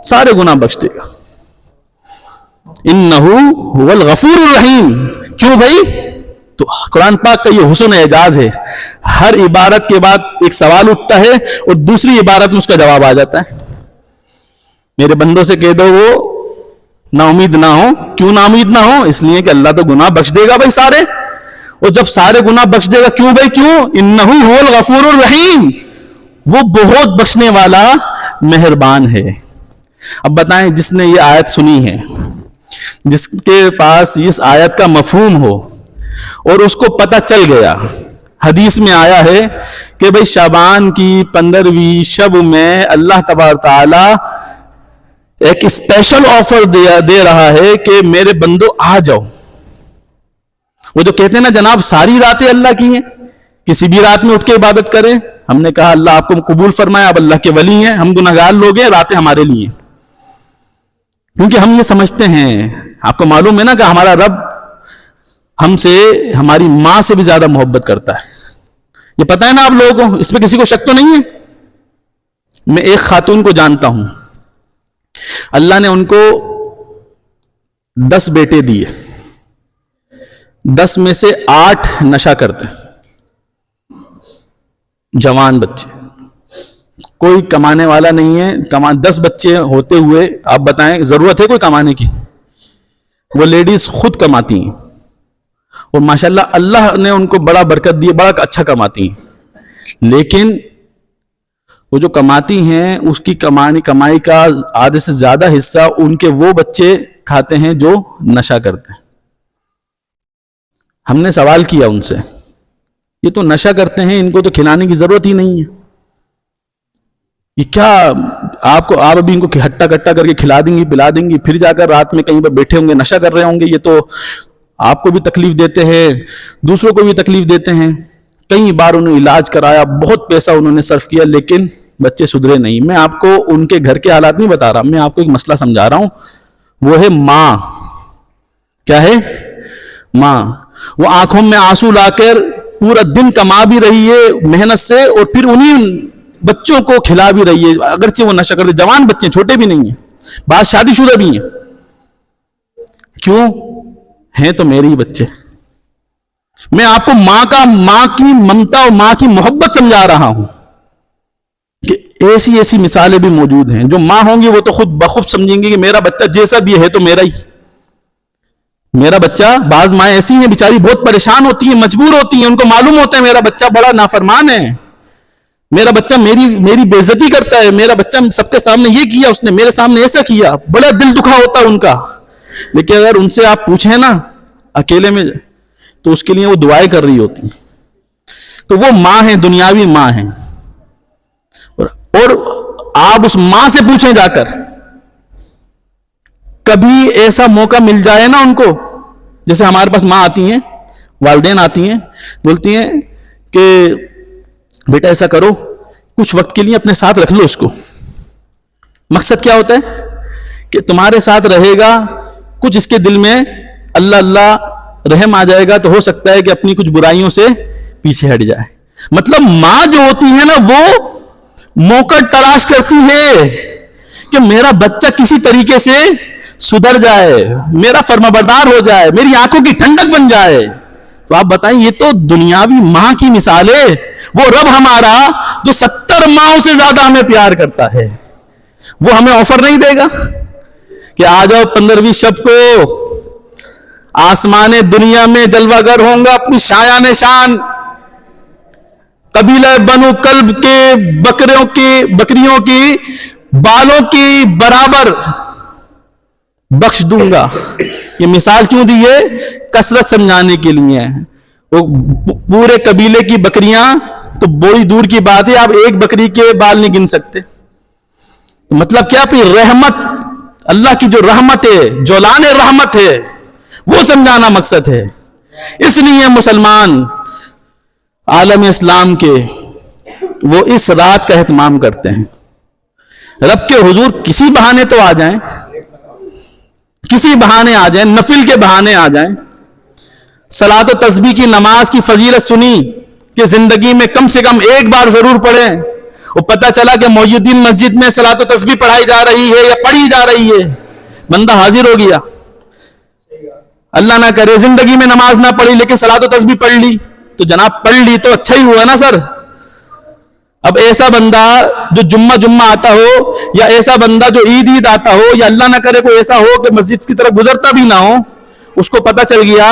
سارے گناہ بخش دے گا. انہو هو الغفور الرحیم. کیوں بھائی؟ تو قرآن پاک کا یہ حسن اعجاز ہے, ہر عبارت کے بعد ایک سوال اٹھتا ہے اور دوسری عبارت میں اس کا جواب آ جاتا ہے. میرے بندوں سے کہہ دو وہ نا امید نہ ہو. کیوں نا امید نہ ہو؟ اس لیے کہ اللہ تو گناہ بخش دے گا بھائی سارے, اور جب سارے گناہ بخش دے گا, کیوں بھائی کیوں؟ انہو هو الغفور الرحیم, وہ بہت بخشنے والا مہربان ہے. اب بتائیں جس نے یہ آیت سنی ہے, جس کے پاس اس آیت کا مفہوم ہو اور اس کو پتہ چل گیا, حدیث میں آیا ہے کہ بھئی شعبان کی 15ویں شب میں اللہ تبارک تعالی ایک اسپیشل آفر دے رہا ہے کہ میرے بندو آ جاؤ. وہ جو کہتے ہیں نا جناب ساری راتیں اللہ کی ہیں, کسی بھی رات میں اٹھ کے عبادت کریں. ہم نے کہا اللہ آپ کو قبول فرمائے, آپ اللہ کے ولی ہیں, ہم گناہگار لوگ ہیں, راتیں ہمارے لیے. کیونکہ ہم یہ سمجھتے ہیں, آپ کو معلوم ہے نا کہ ہمارا رب ہم سے, ہماری ماں سے بھی زیادہ محبت کرتا ہے. یہ پتہ ہے نا آپ لوگوں کو, اس پہ کسی کو شک تو نہیں ہے. میں ایک خاتون کو جانتا ہوں, اللہ نے ان کو 10 بیٹے دیے، 10 میں سے 8 نشہ کرتے ہیں، جوان بچے، کوئی کمانے والا نہیں ہے، 10 بچے ہوتے ہوئے آپ بتائیں ضرورت ہے کوئی کمانے کی؟ وہ لیڈیز خود کماتی ہیں، اور ماشاءاللہ اللہ نے ان کو بڑا برکت دی، بڑا اچھا کماتی ہیں، لیکن وہ جو کماتی ہیں اس کی کمائی کا آدھے سے زیادہ حصہ ان کے وہ بچے کھاتے ہیں جو نشہ کرتے ہیں۔ ہم نے سوال کیا ان سے، یہ تو نشہ کرتے ہیں، ان کو تو کھلانے کی ضرورت ہی نہیں ہے، یہ کیا آپ ابھی ان کو ہٹا کٹا کر کے کھلا دیں گی، پلا دیں گی، پھر جا کر رات میں کہیں پر بیٹھے ہوں گے نشہ کر رہے ہوں گے، یہ تو آپ کو بھی تکلیف دیتے ہیں، دوسروں کو بھی تکلیف دیتے ہیں۔ کئی بار انہوں نے علاج کرایا، بہت پیسہ انہوں نے صرف کیا، لیکن بچے سدھرے نہیں۔ میں آپ کو ان کے گھر کے حالات نہیں بتا رہا، میں آپ کو ایک مسئلہ سمجھا رہا ہوں، وہ ہے ماں۔ کیا ہے؟ ماں۔ وہ آنکھوں میں آنسو لا کر پورا دن کما بھی رہی ہے محنت سے، اور پھر انہیں بچوں کو کھلا بھی رہی ہے، اگرچہ وہ نشہ کرتے، جوان بچے، چھوٹے بھی نہیں ہیں، بعض شادی شدہ بھی ہیں۔ کیوں ہیں؟ تو میرے ہی بچے۔ میں آپ کو ماں کی ممتا اور ماں کی محبت سمجھا رہا ہوں کہ ایسی مثالیں بھی موجود ہیں۔ جو ماں ہوں گی وہ تو خود بخود سمجھیں گی کہ میرا بچہ جیسا بھی ہے تو میرا ہی، میرا بچہ۔ بعض مائیں ایسی ہیں بیچاری بہت پریشان ہوتی ہیں، مجبور ہوتی ہیں، ان کو معلوم ہوتا ہے میرا بچہ بڑا نافرمان ہے، میرا بچہ میری بے عزتی کرتا ہے، میرا بچہ سب کے سامنے یہ کیا، اس نے میرے سامنے ایسا کیا، بڑا دل دکھا ہوتا ہے ان کا۔ لیکن اگر ان سے آپ پوچھیں نا اکیلے میں، تو اس کے لیے وہ دعائیں کر رہی ہوتی ہیں۔ تو وہ ماں ہیں، دنیاوی ماں ہیں، اور آپ اس ماں سے پوچھیں جا کر، کبھی ایسا موقع مل جائے نا ان کو، جیسے ہمارے پاس ماں آتی ہیں، والدین آتی ہیں، بولتی ہیں کہ بیٹا ایسا کرو، کچھ وقت کے لیے اپنے ساتھ رکھ لو اس کو۔ مقصد کیا ہوتا ہے؟ کہ تمہارے ساتھ رہے گا، کچھ اس کے دل میں اللہ اللہ رحم آ جائے گا، تو ہو سکتا ہے کہ اپنی کچھ برائیوں سے پیچھے ہٹ جائے۔ مطلب ماں جو ہوتی ہے نا، وہ موقع تلاش کرتی ہے کہ میرا بچہ کسی طریقے سے سدھر جائے، میرا فرمانبردار ہو جائے، میری آنکھوں کی ٹھنڈک بن جائے۔ تو آپ بتائیں، یہ تو دنیاوی ماں کی مثال ہے۔ وہ رب ہمارا جو 70 ماؤں سے زیادہ ہمیں پیار کرتا ہے، وہ ہمیں آفر نہیں دے گا کہ آ جاؤ 15ویں شب کو، آسمان دنیا میں جلوہ گر ہوں گا اپنی شایان شان، قبیلہ بنو کلب کے بکریوں کی بالوں کی برابر بخش دوں گا۔ یہ مثال کیوں دی ہے؟ کثرت سمجھانے کے لیے۔ وہ پورے قبیلے کی بکریاں تو بڑی دور کی بات ہے، آپ ایک بکری کے بال نہیں گن سکتے۔ مطلب کیا؟ پھر رحمت، اللہ کی جو رحمت ہے، جولان رحمت ہے، وہ سمجھانا مقصد ہے۔ اس لیے مسلمان عالم اسلام کے وہ اس رات کا اہتمام کرتے ہیں، رب کے حضور کسی بہانے تو آ جائیں، کسی بہانے آ جائیں، نفل کے بہانے آ جائیں۔ صلاۃ و تسبیح کی نماز کی فضیلت سنی کہ زندگی میں کم سے کم ایک بار ضرور پڑھیں، اور پتہ چلا کہ محی الدین مسجد میں صلاۃ و تسبیح پڑھائی جا رہی ہے یا پڑھی جا رہی ہے، بندہ حاضر ہو گیا۔ اللہ نہ کرے زندگی میں نماز نہ پڑھی لیکن صلاۃ و تسبیح پڑھ لی، تو جناب پڑھ لی تو اچھا ہی ہوا نا سر۔ اب ایسا بندہ جو جمعہ آتا ہو، یا ایسا بندہ جو عید آتا ہو، یا اللہ نہ کرے کوئی ایسا ہو کہ مسجد کی طرف گزرتا بھی نہ ہو، اس کو پتہ چل گیا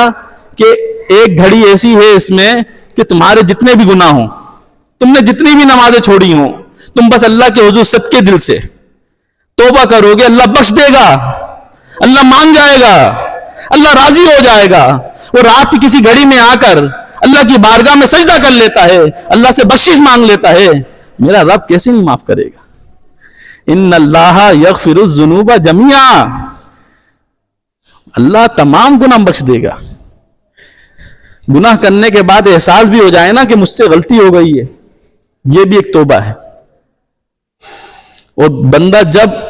کہ ایک گھڑی ایسی ہے اس میں کہ تمہارے جتنے بھی گناہ ہوں، تم نے جتنی بھی نمازیں چھوڑی ہوں، تم بس اللہ کے حضور صدقے دل سے توبہ کرو گے، اللہ بخش دے گا، اللہ مان جائے گا، اللہ راضی ہو جائے گا۔ وہ رات کی کسی گھڑی میں آ کر اللہ کی بارگاہ میں سجدہ کر لیتا ہے، اللہ سے بخشش مانگ لیتا ہے، میرا رب کیسے نہیں معاف کرے گا؟ ان اللہ یغفر الذنوب جميعا، اللہ تمام گناہ بخش دے گا۔ گناہ کرنے کے بعد احساس بھی ہو جائے نا کہ مجھ سے غلطی ہو گئی ہے، یہ بھی ایک توبہ ہے۔ اور بندہ جب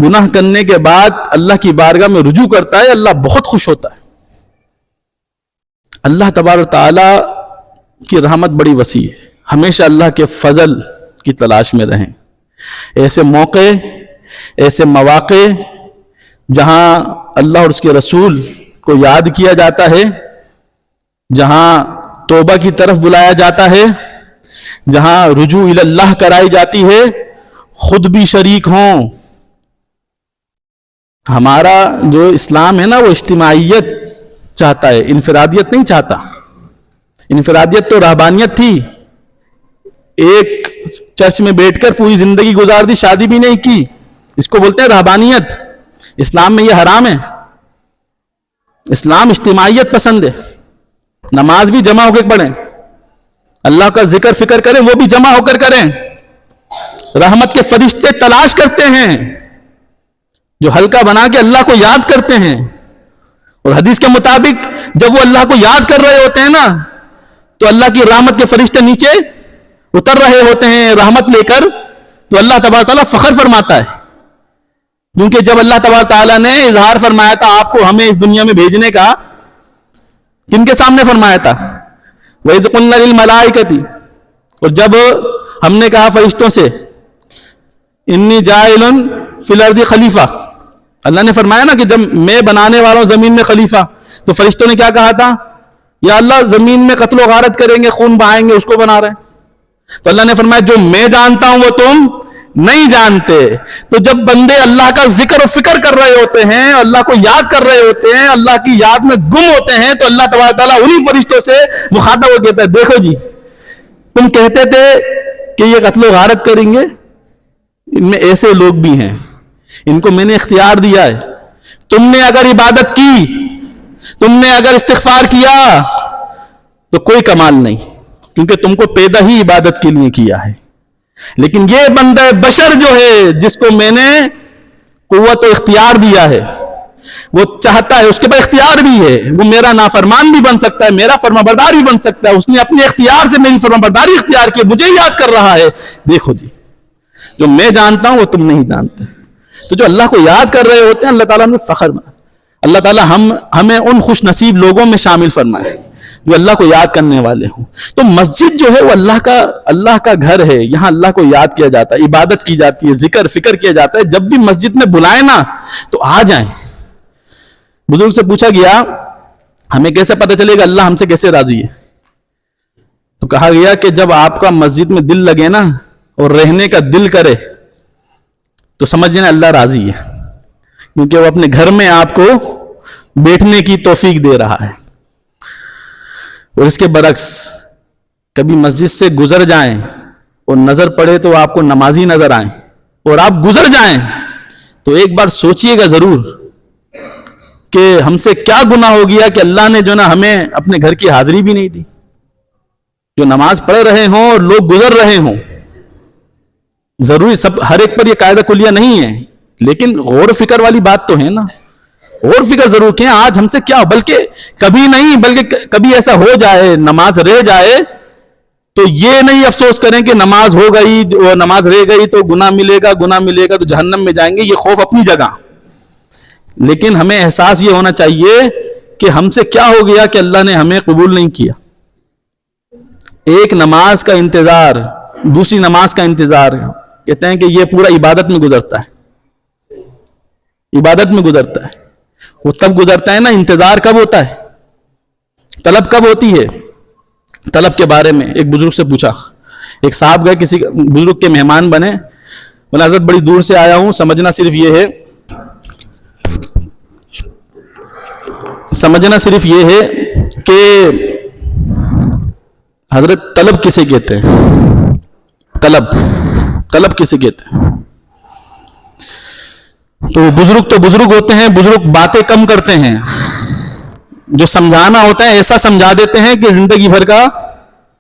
گناہ کرنے کے بعد اللہ کی بارگاہ میں رجوع کرتا ہے، اللہ بہت خوش ہوتا ہے۔ اللہ تبارک و تعالی کی رحمت بڑی وسیع ہے، ہمیشہ اللہ کے فضل کی تلاش میں رہیں۔ ایسے موقع، ایسے مواقع جہاں اللہ اور اس کے رسول کو یاد کیا جاتا ہے، جہاں توبہ کی طرف بلایا جاتا ہے، جہاں رجوع الی اللہ کرائی جاتی ہے، خود بھی شریک ہوں. ہمارا جو اسلام ہے نا وہ اجتماعیت چاہتا ہے، انفرادیت نہیں چاہتا. انفرادیت تو رہبانیت تھی، ایک چرچ میں بیٹھ کر پوری زندگی گزار دی، شادی بھی نہیں کی، اس کو بولتے ہیں رہبانیت. اسلام میں یہ حرام ہے. اسلام اجتماعیت پسند ہے. نماز بھی جمع ہو کے پڑھیں، اللہ کا ذکر فکر کریں وہ بھی جمع ہو کر کریں. رحمت کے فرشتے تلاش کرتے ہیں جو ہلکا بنا کے اللہ کو یاد کرتے ہیں. اور حدیث کے مطابق جب وہ اللہ کو یاد کر رہے ہوتے ہیں نا تو اللہ کی رحمت کے فرشتے نیچے اتر رہے ہوتے ہیں رحمت لے کر. تو اللہ تبارک تعالیٰ فخر فرماتا ہے، کیونکہ جب اللہ تبارک تعالیٰ نے اظہار فرمایا تھا آپ کو ہمیں اس دنیا میں بھیجنے کا، کن کے سامنے فرمایا تھا؟ وَإِذْ قُلْنَا لِلْمَلَائِكَةِ، اور جب ہم نے کہا فرشتوں سے انی جاعل فی الارض خلیفہ، اللہ نے فرمایا نا کہ جب میں بنانے والا ہوں زمین میں خلیفہ، تو فرشتوں نے کیا کہا تھا؟ یا اللہ زمین میں قتل و غارت کریں گے، خون بہائیں گے، اس کو بنا رہے ہیں. تو اللہ نے فرمایا جو میں جانتا ہوں وہ تم نہیں جانتے. تو جب بندے اللہ کا ذکر و فکر کر رہے ہوتے ہیں، اللہ کو یاد کر رہے ہوتے ہیں، اللہ کی یاد میں گم ہوتے ہیں، تو اللہ تبارک تعالیٰ انہی فرشتوں سے مخاطب ہو کہتا ہے دیکھو جی تم کہتے تھے کہ یہ قتل و غارت کریں گے، ان میں ایسے لوگ بھی ہیں، ان کو میں نے اختیار دیا ہے. تم نے اگر عبادت کی، تم نے اگر استغفار کیا تو کوئی کمال نہیں، کیونکہ تم کو پیدا ہی عبادت کے لیے کیا ہے. لیکن یہ بندہ بشر جو ہے جس کو میں نے قوت و اختیار دیا ہے، وہ چاہتا ہے، اس کے پاس اختیار بھی ہے، وہ میرا نافرمان بھی بن سکتا ہے، میرا فرمانبردار بھی بن سکتا ہے. اس نے اپنے اختیار سے میری فرمانبرداری اختیار کی، مجھے یاد کر رہا ہے. دیکھو جی جو میں جانتا ہوں وہ تم نہیں جانتے. تو جو اللہ کو یاد کر رہے ہوتے ہیں اللہ تعالیٰ نے فخر بنا. اللہ تعالیٰ ہمیں ان خوش نصیب لوگوں میں شامل فرمائے جو اللہ کو یاد کرنے والے ہوں. تو مسجد جو ہے وہ اللہ کا گھر ہے، یہاں اللہ کو یاد کیا جاتا ہے، عبادت کی جاتی ہے، ذکر فکر کیا جاتا ہے. جب بھی مسجد میں بلائیں نا تو آ جائیں. بزرگ سے پوچھا گیا ہمیں کیسے پتہ چلے گا اللہ ہم سے کیسے راضی ہے؟ تو کہا گیا کہ جب آپ کا مسجد میں دل لگے نا اور رہنے کا دل کرے تو سمجھ لینا اللہ راضی ہے، کیونکہ وہ اپنے گھر میں آپ کو بیٹھنے کی توفیق دے رہا ہے. اور اس کے برعکس کبھی مسجد سے گزر جائیں اور نظر پڑے تو آپ کو نمازی نظر آئیں اور آپ گزر جائیں تو ایک بار سوچئے گا ضرور کہ ہم سے کیا گناہ ہو گیا کہ اللہ نے جو نا ہمیں اپنے گھر کی حاضری بھی نہیں دی. جو نماز پڑھ رہے ہوں اور لوگ گزر رہے ہوں، ضروری سب ہر ایک پر یہ قاعدہ کلیہ نہیں ہے، لیکن غور و فکر والی بات تو ہے نا. غور فکر ضرور کہ آج ہم سے کیا، بلکہ کبھی نہیں، بلکہ کبھی ایسا ہو جائے نماز رہ جائے تو یہ نہیں افسوس کریں کہ نماز ہو گئی، نماز رہ گئی تو گناہ ملے گا تو جہنم میں جائیں گے. یہ خوف اپنی جگہ، لیکن ہمیں احساس یہ ہونا چاہیے کہ ہم سے کیا ہو گیا کہ اللہ نے ہمیں قبول نہیں کیا. ایک نماز کا انتظار، دوسری نماز کا انتظار، کہتے ہیں کہ یہ پورا عبادت میں گزرتا ہے. عبادت میں گزرتا ہے. وہ تب گزرتا ہے نا، انتظار کب ہوتا ہے، طلب کب ہوتی ہے. طلب کے بارے میں ایک بزرگ سے پوچھا. ایک صاحب گئے کسی بزرگ کے مہمان بنے، بولا حضرت بڑی دور سے آیا ہوں، سمجھنا صرف یہ ہے کہ حضرت طلب کسے کہتے ہیں، طلب کسے کہتے ہیں. تو بزرگ ہوتے ہیں، بزرگ باتیں کم کرتے ہیں، جو سمجھانا ہوتا ہے ایسا سمجھا دیتے ہیں کہ زندگی بھر کا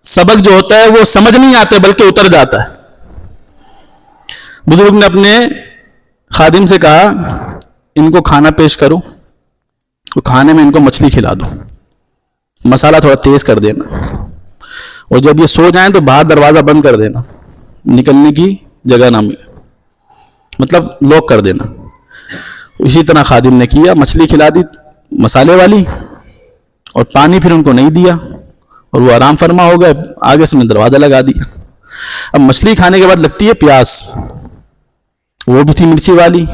سبق جو ہوتا ہے وہ سمجھ نہیں آتا بلکہ اتر جاتا ہے. بزرگ نے اپنے خادم سے کہا ان کو کھانا پیش کرو، تو کھانے میں ان کو مچھلی کھلا دو، مسالہ تھوڑا تیز کر دینا، اور جب یہ سو جائیں تو باہر دروازہ بند کر دینا، نکلنے کی جگہ نہ ملے، مطلب لاک کر دینا. اسی طرح خادم نے کیا، مچھلی کھلا دی مسالے والی، اور پانی پھر ان کو نہیں دیا، اور وہ آرام فرما ہو گئے. آگے سے نے دروازہ لگا دیا. اب مچھلی کھانے کے بعد لگتی ہے پیاس، وہ بھی تھی مرچی والی.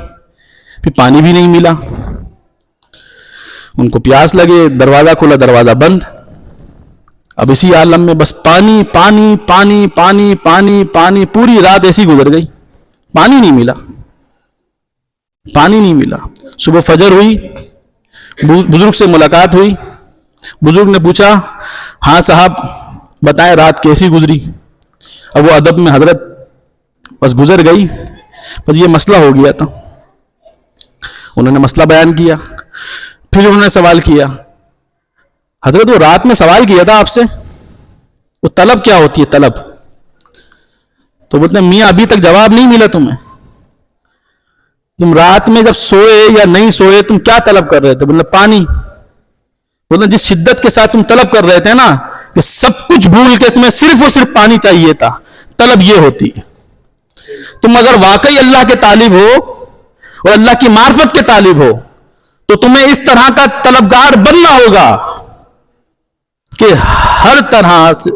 پھر پانی بھی نہیں ملا. ان کو پیاس لگے, دروازہ کھولا, دروازہ بند. اب اسی عالم میں بس پانی پانی پانی پانی پانی پانی, پوری رات ایسی گزر گئی, پانی نہیں ملا, پانی نہیں ملا. صبح فجر ہوئی, بزرگ سے ملاقات ہوئی. بزرگ نے پوچھا, ہاں صاحب بتائیں رات کیسی گزری؟ اب وہ ادب میں حضرت بس گزر گئی, بس یہ مسئلہ ہو گیا تھا. انہوں نے مسئلہ بیان کیا. پھر انہوں نے سوال کیا, حضرت وہ رات میں سوال کیا تھا آپ سے, وہ طلب کیا ہوتی ہے طلب؟ تو بولتے ہیں میاں ابھی تک جواب نہیں ملا تمہیں. تم رات میں جب سوئے یا نہیں سوئے تم کیا طلب کر رہے تھے؟ بولے پانی. بولتے جس شدت کے ساتھ تم طلب کر رہے تھے نا کہ سب کچھ بھول کے تمہیں صرف اور صرف پانی چاہیے تھا, طلب یہ ہوتی ہے. تم اگر واقعی اللہ کے طالب ہو اور اللہ کی معرفت کے طالب ہو تو تمہیں اس طرح کا طلبگار بننا ہوگا کہ ہر طرح سے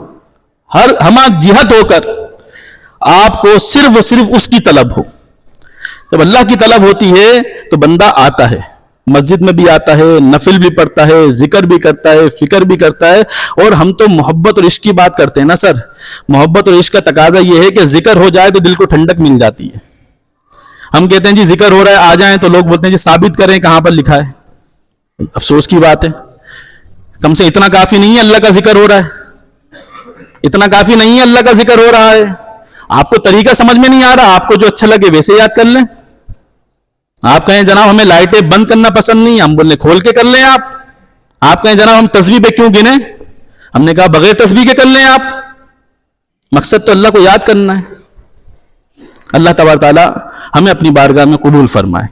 ہر ہمہ جہت ہو کر آپ کو صرف اور صرف اس کی طلب ہو. جب اللہ کی طلب ہوتی ہے تو بندہ آتا ہے, مسجد میں بھی آتا ہے, نفل بھی پڑھتا ہے, ذکر بھی کرتا ہے, فکر بھی کرتا ہے. اور ہم تو محبت اور عشق کی بات کرتے ہیں نا سر. محبت اور عشق کا تقاضا یہ ہے کہ ذکر ہو جائے تو دل کو ٹھنڈک مل جاتی ہے. ہم کہتے ہیں جی ذکر ہو رہا ہے آ جائیں, تو لوگ بولتے ہیں جی ثابت کریں کہاں پر لکھا ہے. افسوس کی بات ہے, کم سے اتنا کافی نہیں ہے اللہ کا ذکر ہو رہا ہے, اتنا کافی نہیں ہے اللہ کا ذکر ہو رہا ہے. آپ کو طریقہ سمجھ میں نہیں آ رہا, آپ کو جو اچھا لگے ویسے یاد کر لیں. آپ کہیں جناب ہمیں لائٹیں بند کرنا پسند نہیں, ہم بولنے کھول کے کر لیں. آپ کہیں جناب ہم تسبیح پہ کیوں گنیں, ہم نے کہا بغیر تسبیح کے کر لیں آپ. مقصد تو اللہ کو یاد کرنا ہے. اللہ تبارک تعالیٰ ہمیں اپنی بارگاہ میں قبول فرمائے.